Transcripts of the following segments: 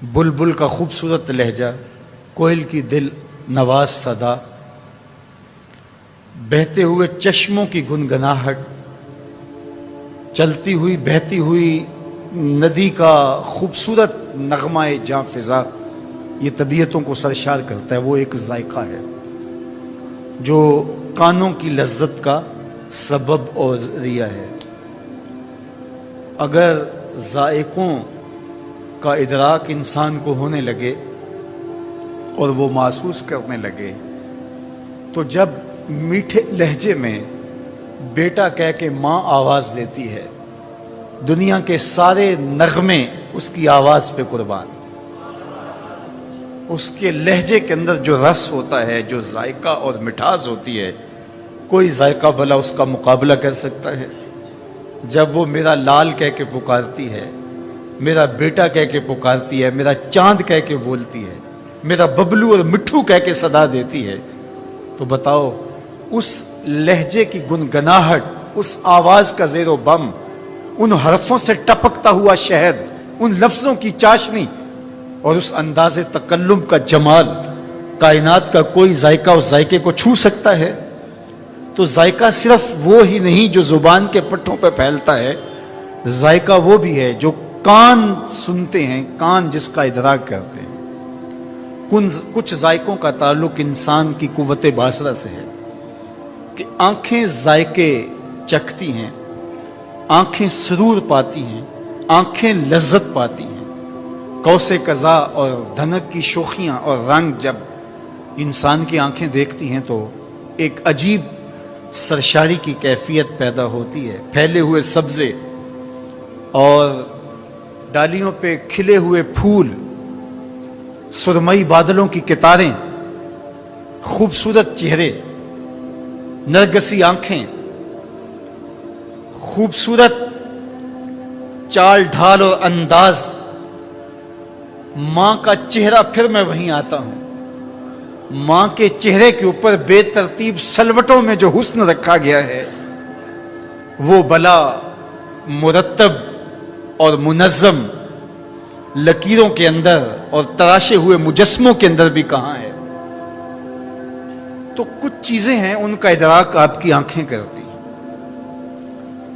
بلبل کا خوبصورت لہجہ، کوئل کی دل نواز صدا، بہتے ہوئے چشموں کی گنگناہٹ، چلتی ہوئی بہتی ہوئی ندی کا خوبصورت نغمہ جاں فضا، یہ طبیعتوں کو سرشار کرتا ہے۔ وہ ایک ذائقہ ہے جو کانوں کی لذت کا سبب اور ذریعہ ہے۔ اگر ذائقوں کا ادراک انسان کو ہونے لگے اور وہ محسوس کرنے لگے، تو جب میٹھے لہجے میں بیٹا کہہ کے ماں آواز دیتی ہے، دنیا کے سارے نغمے اس کی آواز پہ قربان۔ اس کے لہجے کے اندر جو رس ہوتا ہے، جو ذائقہ اور مٹھاس ہوتی ہے، کوئی ذائقہ بھلا اس کا مقابلہ کر سکتا ہے؟ جب وہ میرا لال کہہ کے پکارتی ہے، میرا بیٹا کہہ کے پکارتی ہے، میرا چاند کہہ کے بولتی ہے، میرا ببلو اور مٹھو کہہ کے صدا دیتی ہے، تو بتاؤ اس لہجے کی گنگناہٹ، اس آواز کا زیر و بم، ان حرفوں سے ٹپکتا ہوا شہد، ان لفظوں کی چاشنی اور اس انداز تکلم کا جمال، کائنات کا کوئی ذائقہ اس ذائقے کو چھو سکتا ہے؟ تو ذائقہ صرف وہ ہی نہیں جو زبان کے پٹھوں پہ پھیلتا ہے، ذائقہ وہ بھی ہے جو کان سنتے ہیں، کان جس کا ادراک کرتے ہیں۔ کچھ ذائقوں کا تعلق انسان کی قوت باصرہ سے ہے کہ آنکھیں ذائقے چکھتی ہیں، آنکھیں سرور پاتی ہیں، آنکھیں لذت پاتی ہیں۔ قوس قزح اور دھنک کی شوخیاں اور رنگ جب انسان کی آنکھیں دیکھتی ہیں تو ایک عجیب سرشاری کی کیفیت پیدا ہوتی ہے۔ پھیلے ہوئے سبزے اور ڈالیوں پہ کھلے ہوئے پھول، سرمئی بادلوں کی قطاریں، خوبصورت چہرے، نرگسی آنکھیں، خوبصورت چال ڈھال اور انداز، ماں کا چہرہ۔ پھر میں وہیں آتا ہوں، ماں کے چہرے کے اوپر بے ترتیب سلوٹوں میں جو حسن رکھا گیا ہے، وہ بلا مرتب اور منظم لکیروں کے اندر اور تراشے ہوئے مجسموں کے اندر بھی کہاں ہے؟ تو کچھ چیزیں ہیں ان کا ادراک آپ کی آنکھیں کرتی ہیں،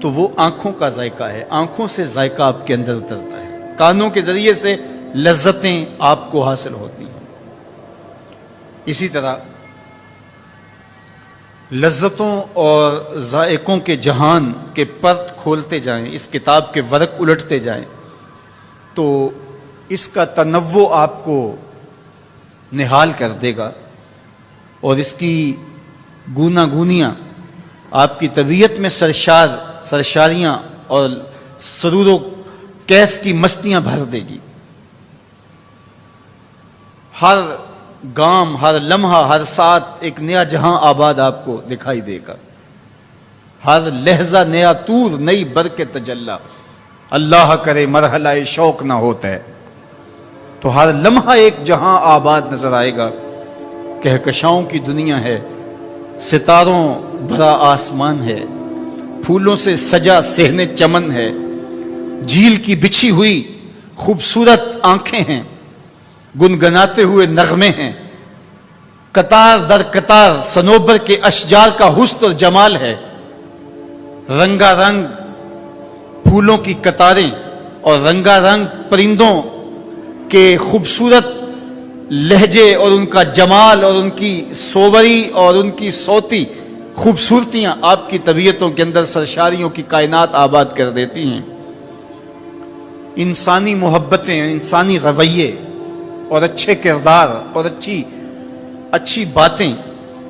تو وہ آنکھوں کا ذائقہ ہے۔ آنکھوں سے ذائقہ آپ کے اندر اترتا ہے، کانوں کے ذریعے سے لذتیں آپ کو حاصل ہوتی ہیں۔ اسی طرح لذتوں اور ذائقوں کے جہان کے پرت کھولتے جائیں، اس کتاب کے ورق الٹتے جائیں، تو اس کا تنوع آپ کو نہال کر دے گا، اور اس کی گوناگونیاں آپ کی طبیعت میں سرشاریاں اور سرور و کیف کی مستیاں بھر دے گی۔ ہر گام، ہر لمحہ، ہر ساتھ ایک نیا جہاں آباد آپ کو دکھائی دے گا، ہر لہجہ نیا طور، نئی برکت تجلی۔ اللہ کرے مرحلہ شوق نہ ہوتا ہے تو ہر لمحہ ایک جہاں آباد نظر آئے گا۔ کہکشاؤں کی دنیا ہے، ستاروں بھرا آسمان ہے، پھولوں سے سجا صحن چمن ہے، جھیل کی بچھی ہوئی خوبصورت آنکھیں ہیں، گنگناتے ہوئے نغمے ہیں، قطار در قطار صنوبر کے اشجار کا حسن اور جمال ہے، رنگا رنگ پھولوں کی قطاریں اور رنگا رنگ پرندوں کے خوبصورت لہجے اور ان کا جمال اور ان کی صوبری اور ان کی صوتی خوبصورتیاں آپ کی طبیعتوں کے اندر سرشاریوں کی کائنات آباد کر دیتی ہیں۔ انسانی محبتیں، انسانی رویے اور اچھے کردار اور اچھی باتیں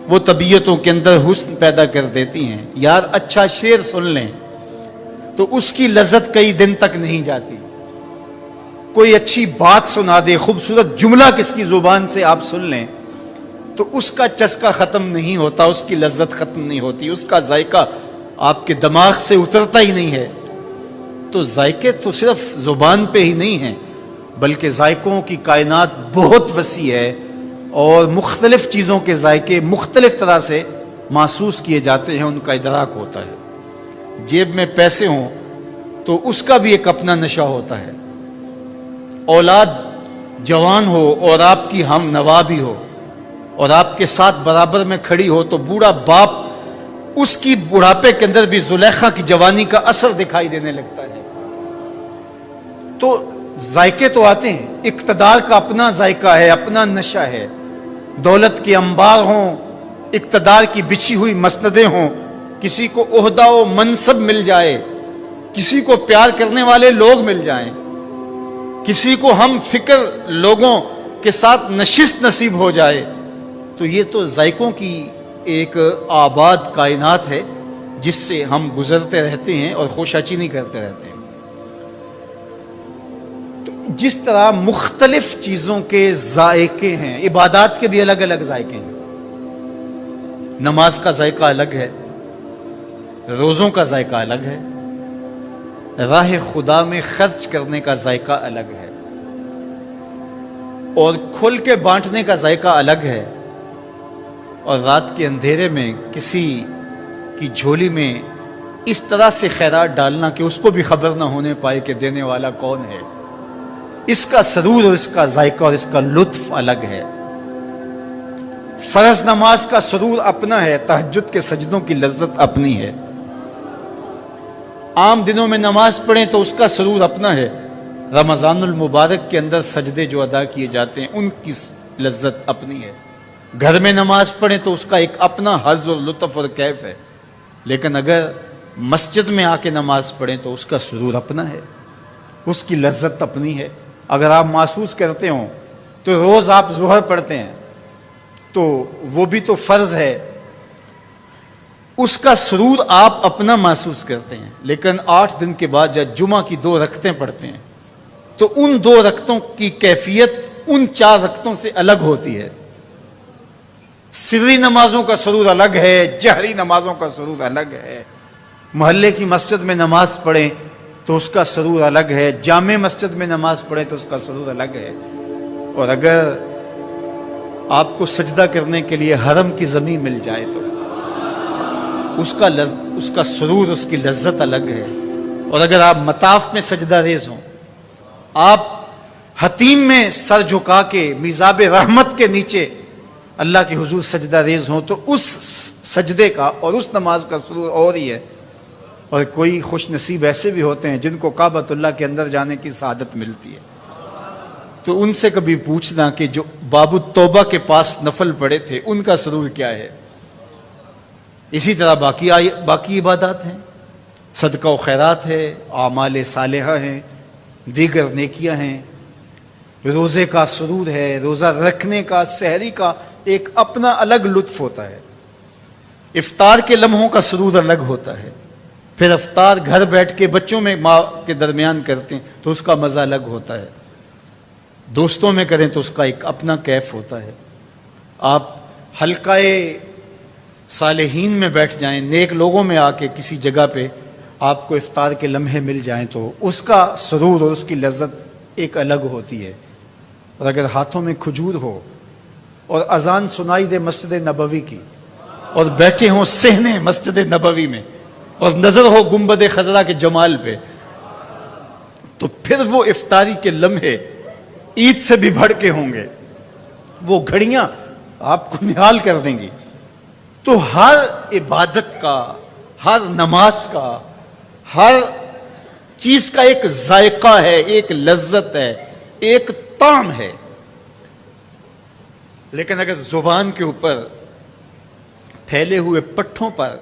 وہ طبیعتوں کے اندر حسن پیدا کر دیتی ہیں۔ یار اچھا شعر سن لیں تو اس کی لذت کئی دن تک نہیں جاتی، کوئی اچھی بات سنا دے، خوبصورت جملہ کس کی زبان سے آپ سن لیں تو اس کا چسکا ختم نہیں ہوتا، اس کی لذت ختم نہیں ہوتی، اس کا ذائقہ آپ کے دماغ سے اترتا ہی نہیں ہے۔ تو ذائقے تو صرف زبان پہ ہی نہیں ہیں، بلکہ ذائقوں کی کائنات بہت وسیع ہے، اور مختلف چیزوں کے ذائقے مختلف طرح سے محسوس کیے جاتے ہیں، ان کا ادراک ہوتا ہے۔ جیب میں پیسے ہوں تو اس کا بھی ایک اپنا نشہ ہوتا ہے، اولاد جوان ہو اور آپ کی ہم نوا بھی ہو اور آپ کے ساتھ برابر میں کھڑی ہو تو بوڑھا باپ اس کی بڑھاپے کے اندر بھی زلیخا کی جوانی کا اثر دکھائی دینے لگتا ہے. تو ذائقے تو آتے ہیں، اقتدار کا اپنا ذائقہ ہے، اپنا نشہ ہے. دولت کے انبار ہوں، اقتدار کی بچھی ہوئی مسندیں ہوں، کسی کو عہدہ و منصب مل جائے، کسی کو پیار کرنے والے لوگ مل جائیں، کسی کو ہم فکر لوگوں کے ساتھ نشست نصیب ہو جائے، تو یہ تو ذائقوں کی ایک آباد کائنات ہے جس سے ہم گزرتے رہتے ہیں اور خوشاچینی کرتے رہتے ہیں. تو جس طرح مختلف چیزوں کے ذائقے ہیں، عبادات کے بھی الگ الگ ذائقے ہیں. نماز کا ذائقہ الگ ہے، روزوں کا ذائقہ الگ ہے، راہ خدا میں خرچ کرنے کا ذائقہ الگ ہے، اور کھل کے بانٹنے کا ذائقہ الگ ہے، اور رات کے اندھیرے میں کسی کی جھولی میں اس طرح سے خیرات ڈالنا کہ اس کو بھی خبر نہ ہونے پائے کہ دینے والا کون ہے. اس کا سرور اور اس کا ذائقہ اور اس کا لطف الگ ہے. فرض نماز کا سرور اپنا ہے، تہجد کے سجدوں کی لذت اپنی ہے. عام دنوں میں نماز پڑھیں تو اس کا سرور اپنا ہے، رمضان المبارک کے اندر سجدے جو ادا کیے جاتے ہیں ان کی لذت اپنی ہے. گھر میں نماز پڑھیں تو اس کا ایک اپنا حظ اور لطف اور کیف ہے، لیکن اگر مسجد میں آ کے نماز پڑھیں تو اس کا سرور اپنا ہے، اس کی لذت اپنی ہے. اگر آپ محسوس کرتے ہوں تو روز آپ ظہر پڑھتے ہیں تو وہ بھی تو فرض ہے، اس کا سرور آپ اپنا محسوس کرتے ہیں. لیکن 8 دن کے بعد جب جمعہ کی 2 رکعتیں پڑھتے ہیں تو ان 2 رکعتوں کی کیفیت ان 4 رکعتوں سے الگ ہوتی ہے. سری نمازوں کا سرور الگ ہے، جہری نمازوں کا سرور الگ ہے. محلے کی مسجد میں نماز پڑھیں تو اس کا سرور الگ ہے، جامع مسجد میں نماز پڑھیں تو اس کا سرور الگ ہے. اور اگر آپ کو سجدہ کرنے کے لیے حرم کی زمین مل جائے تو اس کا سرور، اس کی لذت الگ ہے. اور اگر آپ مطاف میں سجدہ ریز ہوں، آپ حتیم میں سر جھکا کے میزاب رحمت کے نیچے اللہ کے حضور سجدہ ریز ہوں، تو اس سجدے کا اور اس نماز کا سرور اور ہی ہے. اور کوئی خوش نصیب ایسے بھی ہوتے ہیں جن کو کعبۃ اللہ کے اندر جانے کی سعادت ملتی ہے، تو ان سے کبھی پوچھنا کہ جو باب التوبہ کے پاس نفل پڑے تھے ان کا سرور کیا ہے. اسی طرح باقی عبادات ہیں، صدقہ و خیرات ہے، اعمال صالحہ ہیں، دیگر نیکیاں ہیں. روزے کا سرور ہے، روزہ رکھنے کا، سحری کا ایک اپنا الگ لطف ہوتا ہے. افطار کے لمحوں کا سرور الگ ہوتا ہے. پھر افطار گھر بیٹھ کے بچوں میں ماں کے درمیان کرتے ہیں تو اس کا مزہ الگ ہوتا ہے. دوستوں میں کریں تو اس کا ایک اپنا کیف ہوتا ہے. آپ حلقہ صالحین میں بیٹھ جائیں، نیک لوگوں میں آ کے کسی جگہ پہ آپ کو افطار کے لمحے مل جائیں تو اس کا سرور اور اس کی لذت ایک الگ ہوتی ہے. اور اگر ہاتھوں میں کھجور ہو اور اذان سنائی دے مسجد نبوی کی اور بیٹھے ہوں صحنے مسجد نبوی میں اور نظر ہو گنبد خضرا کے جمال پہ، تو پھر وہ افطاری کے لمحے عید سے بھی بڑھ کے ہوں گے. وہ گھڑیاں آپ کو نہال کر دیں گی. تو ہر عبادت کا، ہر نماز کا، ہر چیز کا ایک ذائقہ ہے، ایک لذت ہے، ایک طعم ہے. لیکن اگر زبان کے اوپر پھیلے ہوئے پٹھوں پر